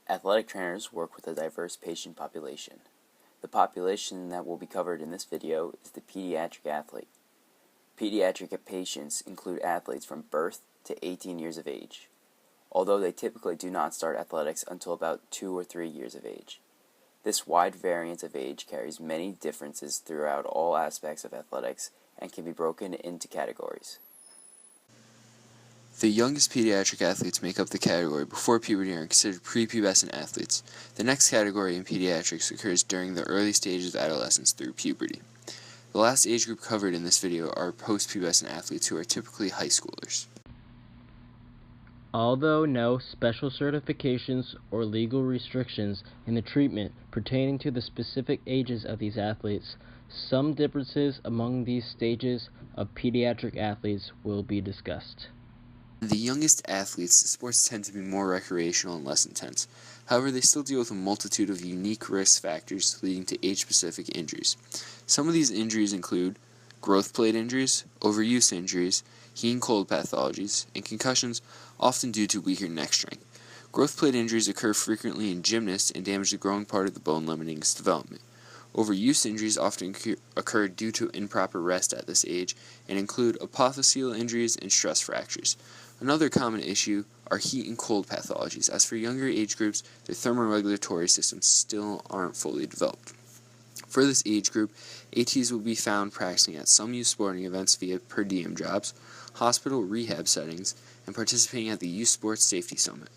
Athletic trainers work with a diverse patient population. The population that will be covered in this video is the pediatric athlete. Pediatric patients include athletes from birth to 18 years of age, although they typically do not start athletics until about 2 or 3 years of age. This wide variance of age carries many differences throughout all aspects of athletics and can be broken into categories. The youngest pediatric athletes make up the category before puberty and are considered prepubescent athletes. The next category in pediatrics occurs during the early stages of adolescence through puberty. The last age group covered in this video are postpubescent athletes who are typically high schoolers. Although no special certifications or legal restrictions in the treatment pertaining to the specific ages of these athletes, some differences among these stages of pediatric athletes will be discussed. The youngest athletes, sports tend to be more recreational and less intense. However, they still deal with a multitude of unique risk factors leading to age-specific injuries. Some of these injuries include growth plate injuries, overuse injuries, heat and cold pathologies, and concussions, often due to weaker neck strength. Growth plate injuries occur frequently in gymnasts and damage the growing part of the bone limiting its development. Overuse injuries often occur due to improper rest at this age and include apophyseal injuries and stress fractures. Another common issue are heat and cold pathologies, as for younger age groups, their thermoregulatory systems still aren't fully developed. For this age group, ATs will be found practicing at some youth sporting events via per diem jobs, hospital rehab settings, and participating at the Youth Sports Safety Summit.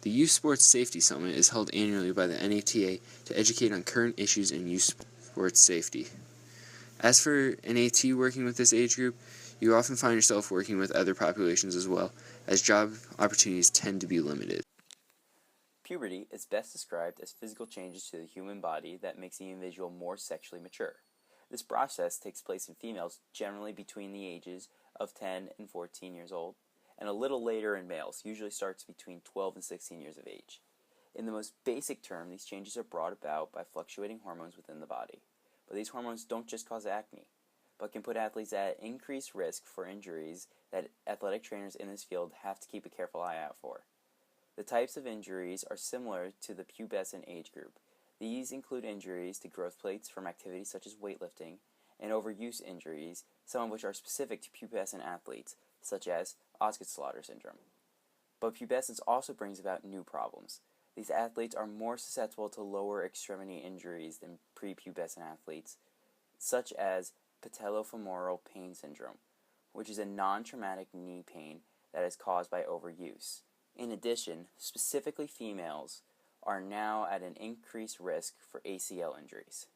The Youth Sports Safety Summit is held annually by the NATA to educate on current issues in youth sports safety. As for an AT working with this age group, you often find yourself working with other populations as well, as job opportunities tend to be limited. Puberty is best described as physical changes to the human body that makes the individual more sexually mature. This process takes place in females generally between the ages of 10 and 14 years old, and a little later in males, usually starts between 12 and 16 years of age. In the most basic term, these changes are brought about by fluctuating hormones within the body. But these hormones don't just cause acne, but can put athletes at increased risk for injuries that athletic trainers in this field have to keep a careful eye out for. The types of injuries are similar to the pubescent age group. These include injuries to growth plates from activities such as weightlifting, and overuse injuries, some of which are specific to pubescent athletes, such as Osgood-Schlatter syndrome. But pubescence also brings about new problems. These athletes are more susceptible to lower extremity injuries than prepubescent athletes, such as patellofemoral pain syndrome, which is a non-traumatic knee pain that is caused by overuse. In addition, specifically females are now at an increased risk for ACL injuries.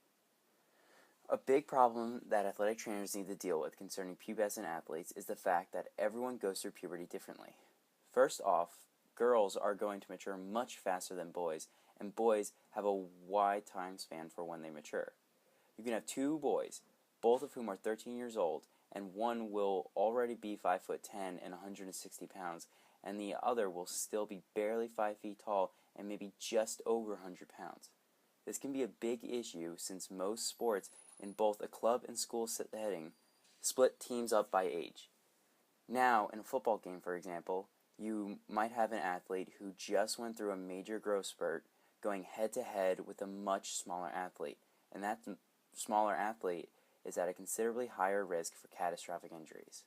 A big problem that athletic trainers need to deal with concerning pubescent athletes is the fact that everyone goes through puberty differently. First off, girls are going to mature much faster than boys, and boys have a wide time span for when they mature. You can have two boys, both of whom are 13 years old, and one will already be 5'10" and 160 pounds, and the other will still be barely 5 feet tall and maybe just over 100 pounds. This can be a big issue since most sports in both a club and school setting split teams up by age. Now, in a football game, for example, you might have an athlete who just went through a major growth spurt going head-to-head with a much smaller athlete, and that smaller athlete is at a considerably higher risk for catastrophic injuries.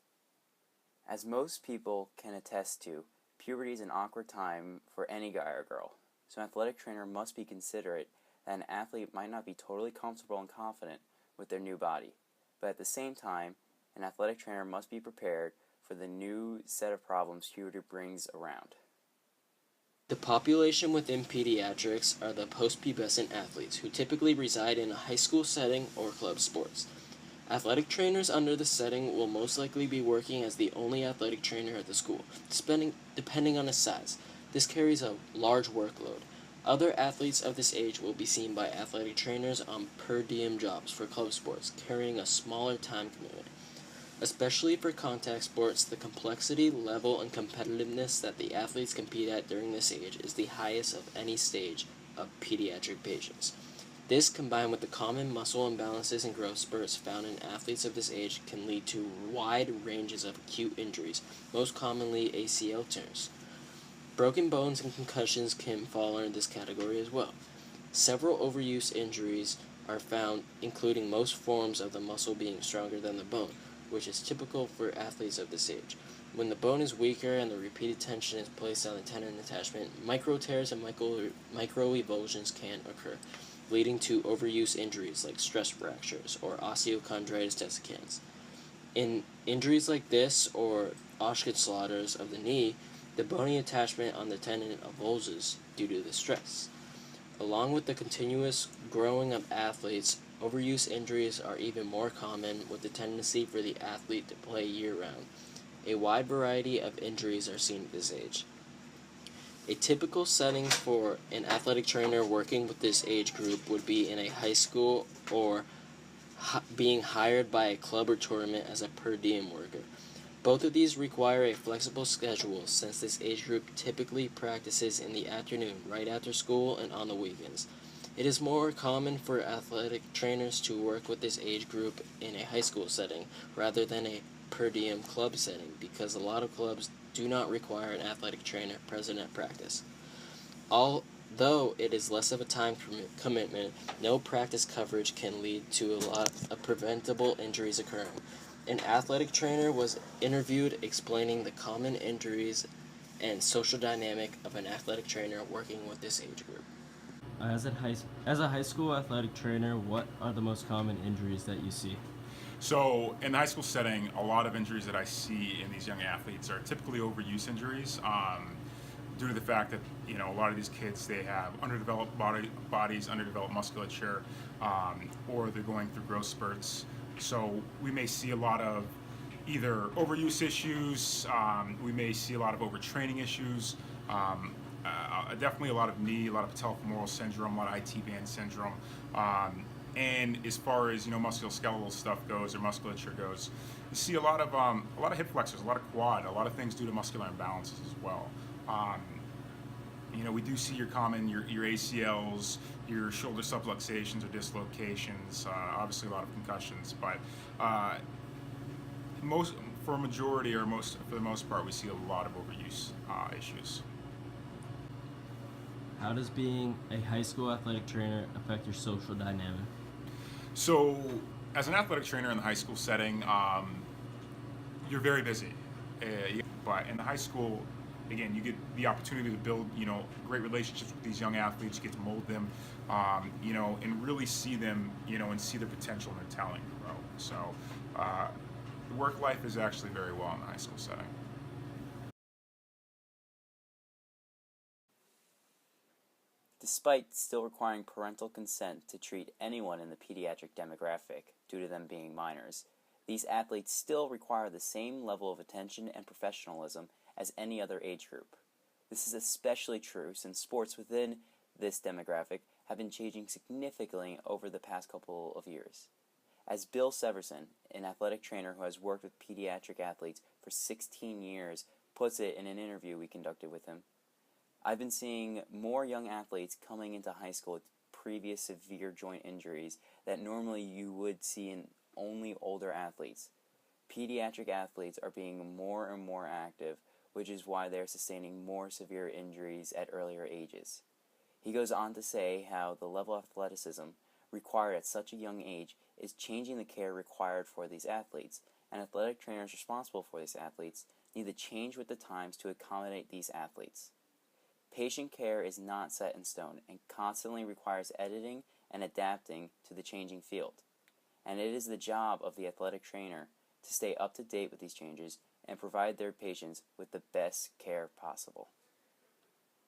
As most people can attest to, puberty is an awkward time for any guy or girl, so an athletic trainer must be considerate that an athlete might not be totally comfortable and confident with their new body, but at the same time, an athletic trainer must be prepared for the new set of problems puberty brings around. The population within pediatrics are the postpubescent athletes, who typically reside in a high school setting or club sports. Athletic trainers under this setting will most likely be working as the only athletic trainer at the school, depending on its size. This carries a large workload. Other athletes of this age will be seen by athletic trainers on per diem jobs for club sports, carrying a smaller time commitment. Especially for contact sports, the complexity, level, and competitiveness that the athletes compete at during this age is the highest of any stage of pediatric patients. This, combined with the common muscle imbalances and growth spurts found in athletes of this age, can lead to wide ranges of acute injuries, most commonly ACL tears. Broken bones and concussions can fall under this category as well. Several overuse injuries are found, including most forms of the muscle being stronger than the bone, which is typical for athletes of this age. When the bone is weaker and the repeated tension is placed on the tendon attachment, micro tears and micro avulsions can occur, leading to overuse injuries like stress fractures or osteochondritis dissecans. In injuries like this or Osgood-Schlatters of the knee, the bony attachment on the tendon avulses due to the stress. Along with the continuous growing of athletes, overuse injuries are even more common, with the tendency for the athlete to play year-round. A wide variety of injuries are seen at this age. A typical setting for an athletic trainer working with this age group would be in a high school or being hired by a club or tournament as a per diem worker. Both of these require a flexible schedule, since this age group typically practices in the afternoon, right after school and on the weekends. It is more common for athletic trainers to work with this age group in a high school setting rather than a per diem club setting, because a lot of clubs do not require an athletic trainer present at practice. Although it is less of a time commitment, no practice coverage can lead to a lot of preventable injuries occurring. An athletic trainer was interviewed explaining the common injuries and social dynamic of an athletic trainer working with this age group. As a high school athletic trainer, what are the most common injuries that you see? So in the high school setting, a lot of injuries that I see in these young athletes are typically overuse injuries, due to the fact that a lot of these kids, they have underdeveloped bodies, underdeveloped musculature, or they're going through growth spurts. So we may see a lot of either overuse issues, we may see a lot of overtraining issues, definitely a lot of knee, a lot of patellofemoral syndrome, a lot of IT band syndrome. And as far as musculoskeletal stuff goes or musculature goes, you see a lot of hip flexors, a lot of quad, a lot of things due to muscular imbalances as well. We do see your ACLs, your shoulder subluxations or dislocations, obviously a lot of concussions, but for the most part, we see a lot of overuse issues. How does being a high school athletic trainer affect your social dynamic? So, as an athletic trainer in the high school setting, you're very busy. But in the high school, again, you get the opportunity to build, great relationships with these young athletes. You get to mold them, and really see them, and see their potential and their talent grow. So, the work life is actually very well in the high school setting. Despite still requiring parental consent to treat anyone in the pediatric demographic due to them being minors, these athletes still require the same level of attention and professionalism as any other age group. This is especially true since sports within this demographic have been changing significantly over the past couple of years. As Bill Severson, an athletic trainer who has worked with pediatric athletes for 16 years, puts it in an interview we conducted with him, I've been seeing more young athletes coming into high school with previous severe joint injuries that normally you would see in only older athletes. Pediatric athletes are being more and more active, which is why they're sustaining more severe injuries at earlier ages. He goes on to say how the level of athleticism required at such a young age is changing the care required for these athletes, and athletic trainers responsible for these athletes need to change with the times to accommodate these athletes. Patient care is not set in stone and constantly requires editing and adapting to the changing field, and it is the job of the athletic trainer to stay up to date with these changes and provide their patients with the best care possible.